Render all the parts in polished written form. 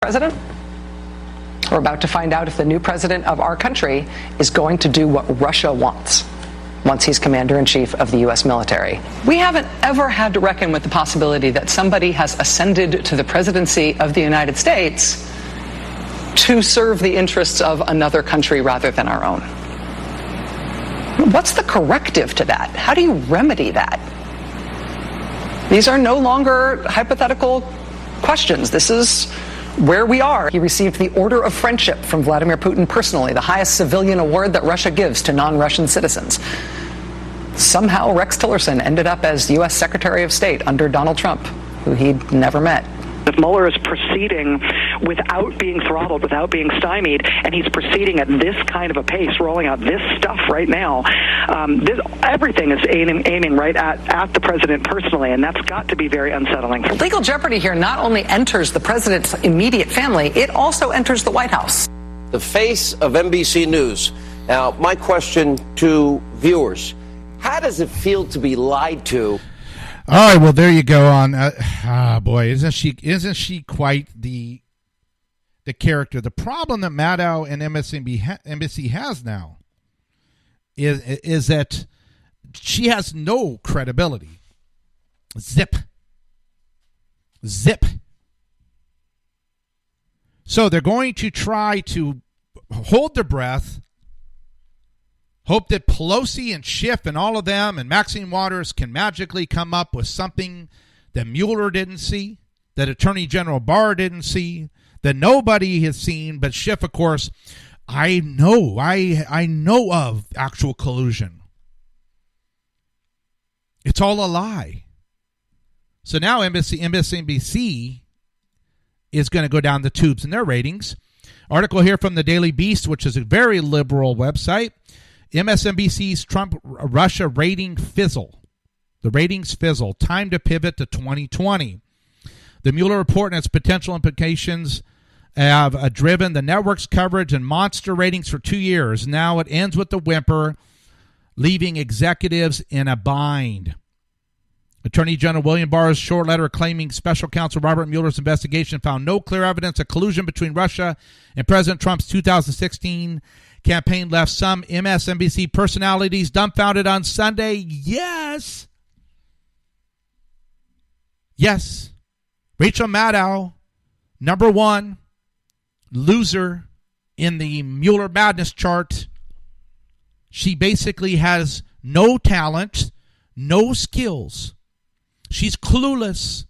president? We're about to find out if the new president of our country is going to do what Russia wants once he's commander-in-chief of the U.S. military. We haven't ever had to reckon with the possibility that somebody has ascended to the presidency of the United States to serve the interests of another country rather than our own. What's the corrective to that? How do you remedy that? These are no longer hypothetical questions. This is where we are. He received the Order of Friendship from Vladimir Putin personally, the highest civilian award that Russia gives to non-Russian citizens. Somehow Rex Tillerson ended up as U.S. Secretary of State under Donald Trump, who he'd never met. If Mueller is proceeding without being throttled, without being stymied, and he's proceeding at this kind of a pace, rolling out this stuff right now, everything is aiming right at the president personally, and that's got to be very unsettling. Legal jeopardy here not only enters the president's immediate family, it also enters the White House. The face of NBC News. Now, my question to viewers, how does it feel to be lied to? All right, well, there you go. Boy, isn't she quite the character? The problem that Maddow and NBC has now is that she has no credibility. Zip. So they're going to try to hold their breath, hope that Pelosi and Schiff and all of them and Maxine Waters can magically come up with something that Mueller didn't see, that Attorney General Barr didn't see, that nobody has seen. But Schiff, of course, I know of actual collusion. It's all a lie. So now MSNBC is going to go down the tubes in their ratings. Article here from the Daily Beast, which is a very liberal website. MSNBC's Trump-Russia rating fizzle. The ratings fizzle. Time to pivot to 2020. The Mueller report and its potential implications have driven the network's coverage and monster ratings for 2 years. Now it ends with the whimper, leaving executives in a bind. Attorney General William Barr's short letter claiming special counsel Robert Mueller's investigation found no clear evidence of collusion between Russia and President Trump's 2016 campaign left some MSNBC personalities dumbfounded on Sunday. Yes. Rachel Maddow, number one loser in the Mueller Madness chart. She basically has no talent, no skills. She's clueless.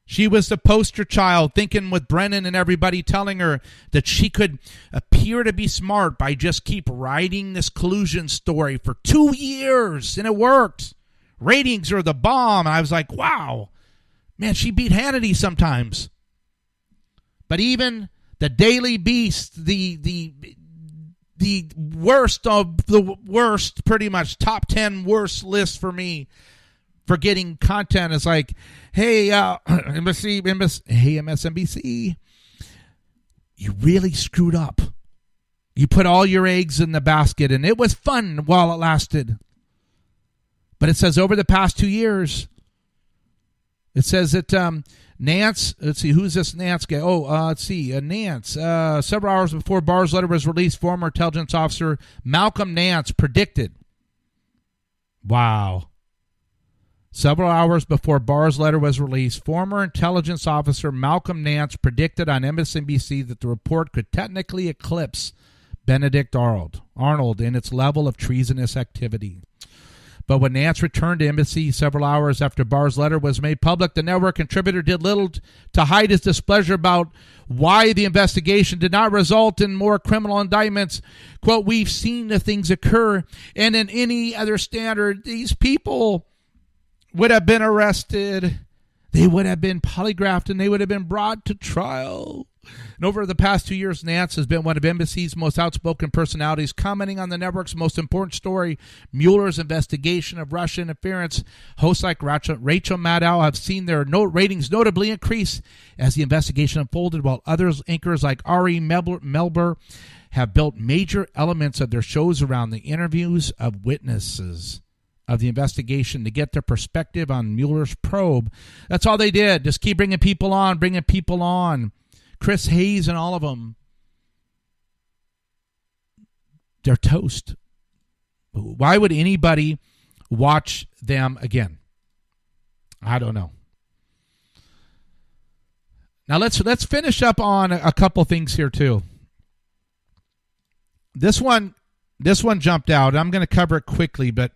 She was the poster child, thinking with Brennan and everybody telling her that she could appear to be smart by just keep writing this collusion story for 2 years, and it worked. Ratings are the bomb. And I was like, wow, man, she beat Hannity sometimes. But even the Daily Beast, the worst of the worst, pretty much top 10 worst list for me for getting content is like, hey, MSNBC, you really screwed up. You put all your eggs in the basket, and it was fun while it lasted. But it says over the past 2 years, it says that Nance, let's see, who's this Nance guy? Nance. Several hours before Barr's letter was released, former intelligence officer Malcolm Nance predicted. Wow. Several hours before Barr's letter was released, former intelligence officer Malcolm Nance predicted on MSNBC that the report could technically eclipse Benedict Arnold in its level of treasonous activity. But when Nance returned to embassy several hours after Barr's letter was made public, the network contributor did little to hide his displeasure about why the investigation did not result in more criminal indictments. Quote, we've seen the things occur, and in any other standard, these people would have been arrested, they would have been polygraphed, and they would have been brought to trial. And over the past 2 years, Nance has been one of embassy's most outspoken personalities, commenting on the network's most important story, Mueller's investigation of Russian interference. Hosts like Rachel Maddow have seen their ratings notably increase as the investigation unfolded, while anchors like Ari Melber have built major elements of their shows around the interviews of witnesses of the investigation to get their perspective on Mueller's probe. That's all they did. Just keep bringing people on. Chris Hayes and all of them, they're toast. Why would anybody watch them again? I don't know. Now let's finish up on a couple things here too. This one jumped out. I'm going to cover it quickly, but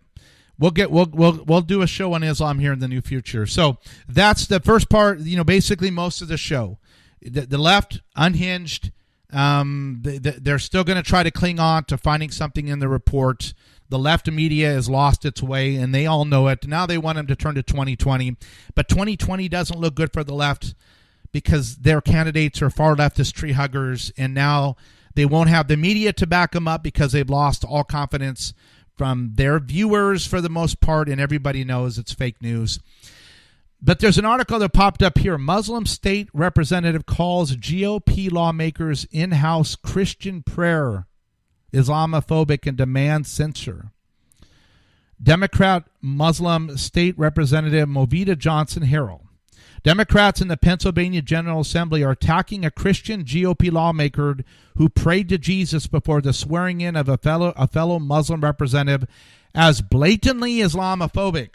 we'll do a show on Islam here in the near future. So that's the first part. Basically most of the show, the left unhinged. They're still going to try to cling on to finding something in the report. The left media has lost its way, and they all know it. Now they want them to turn to 2020, but 2020 doesn't look good for the left because their candidates are far leftist tree huggers, and now they won't have the media to back them up because they've lost all confidence from their viewers for the most part, and everybody knows it's fake news. But there's an article that popped up here. Muslim state representative calls GOP lawmakers in-house Christian prayer Islamophobic and demands censure. Democrat Muslim state representative Movita Johnson-Harrell. Democrats in the Pennsylvania General Assembly are attacking a Christian GOP lawmaker who prayed to Jesus before the swearing in of a fellow Muslim representative as blatantly Islamophobic.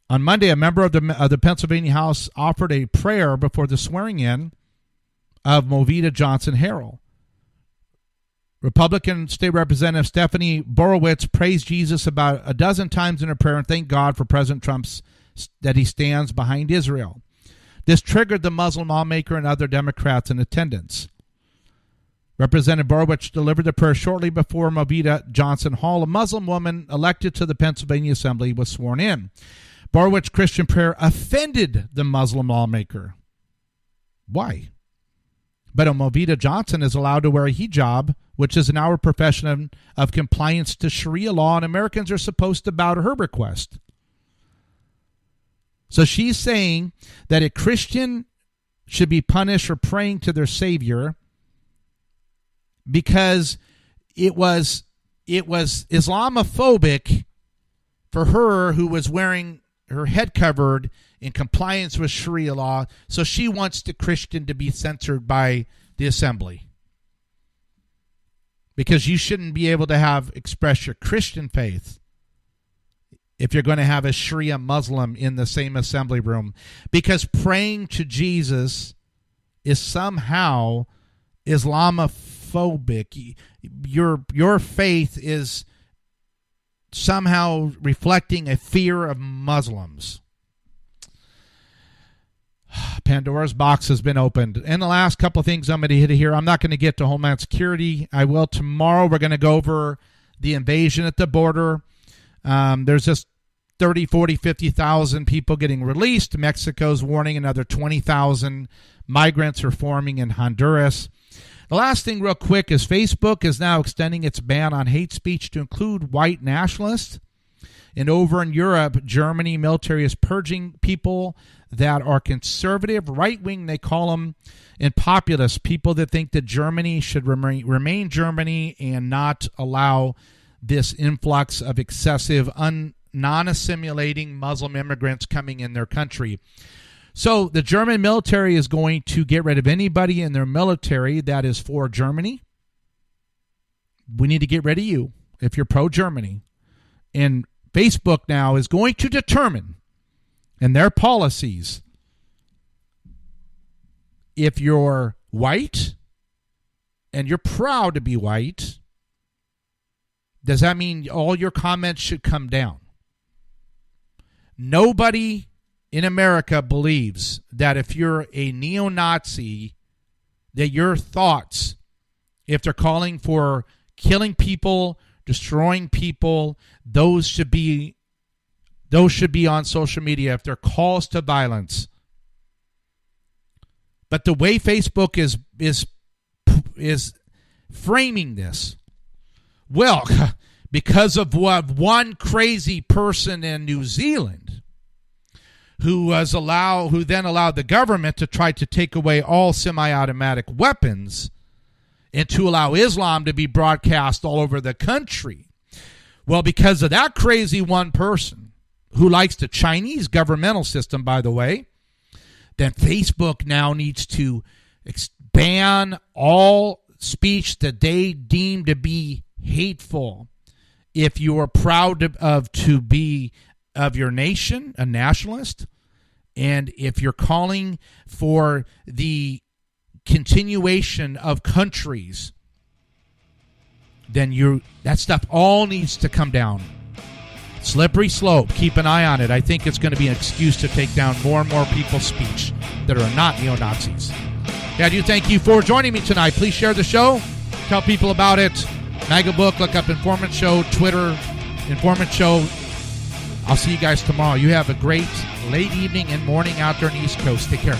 On Monday, a member of the Pennsylvania House offered a prayer before the swearing in of Movita Johnson-Harrell. Republican State Representative Stephanie Borowitz praised Jesus about a dozen times in her prayer and thanked God for President Trump's that he stands behind Israel. This triggered the Muslim lawmaker and other Democrats in attendance. Representative Borowitz delivered the prayer shortly before Movita Johnson-Hall, a Muslim woman elected to the Pennsylvania Assembly, was sworn in. Borowitz's Christian prayer offended the Muslim lawmaker. Why? But Movita Johnson is allowed to wear a hijab, which is an hour profession of compliance to Sharia law, and Americans are supposed to bow to her request. So she's saying that a Christian should be punished for praying to their Savior because it was Islamophobic for her, who was wearing her head covered in compliance with Sharia law. So she wants the Christian to be censored by the assembly because you shouldn't be able to express your Christian faith if you're going to have a Sharia Muslim in the same assembly room, because praying to Jesus is somehow Islamophobic. Your faith is somehow reflecting a fear of Muslims. Pandora's box has been opened. And the last couple of things I'm going to hit here, I'm not going to get to Homeland Security. I will tomorrow. We're going to go over the invasion at the border. There's just 30, 40, 50,000 people getting released. Mexico's warning another 20,000 migrants are forming in Honduras. The last thing real quick is Facebook is now extending its ban on hate speech to include white nationalists. And over in Europe, Germany military is purging people that are conservative, right-wing, they call them, and populist, people that think that Germany should remain Germany and not allow this influx of excessive, non-assimilating Muslim immigrants coming in their country. So the German military is going to get rid of anybody in their military that is for Germany. We need to get rid of you if you're pro-Germany. And Facebook now is going to determine in their policies if you're white and you're proud to be white, does that mean all your comments should come down? Nobody in America believes that if you're a neo-Nazi, that your thoughts, if they're calling for killing people, destroying people, those should be on social media if they're calls to violence. But the way Facebook is framing this, well, because of what one crazy person in New Zealand who then allowed the government to try to take away all semi-automatic weapons and to allow Islam to be broadcast all over the country. Well, because of that crazy one person who likes the Chinese governmental system, by the way, then Facebook now needs to ban all speech that they deem to be hateful. If you are proud to be of your nation, a nationalist, and if you're calling for the continuation of countries, then that stuff all needs to come down. Slippery slope. Keep an eye on it. I think it's going to be an excuse to take down more and more people's speech that are not neo-Nazis. I do thank you for joining me tonight. Please share the show. Tell people about it. MAGA Book. Look up Informant Show. Twitter. Informant Show. I'll see you guys tomorrow. You have a great late evening and morning out there on the East Coast. Take care.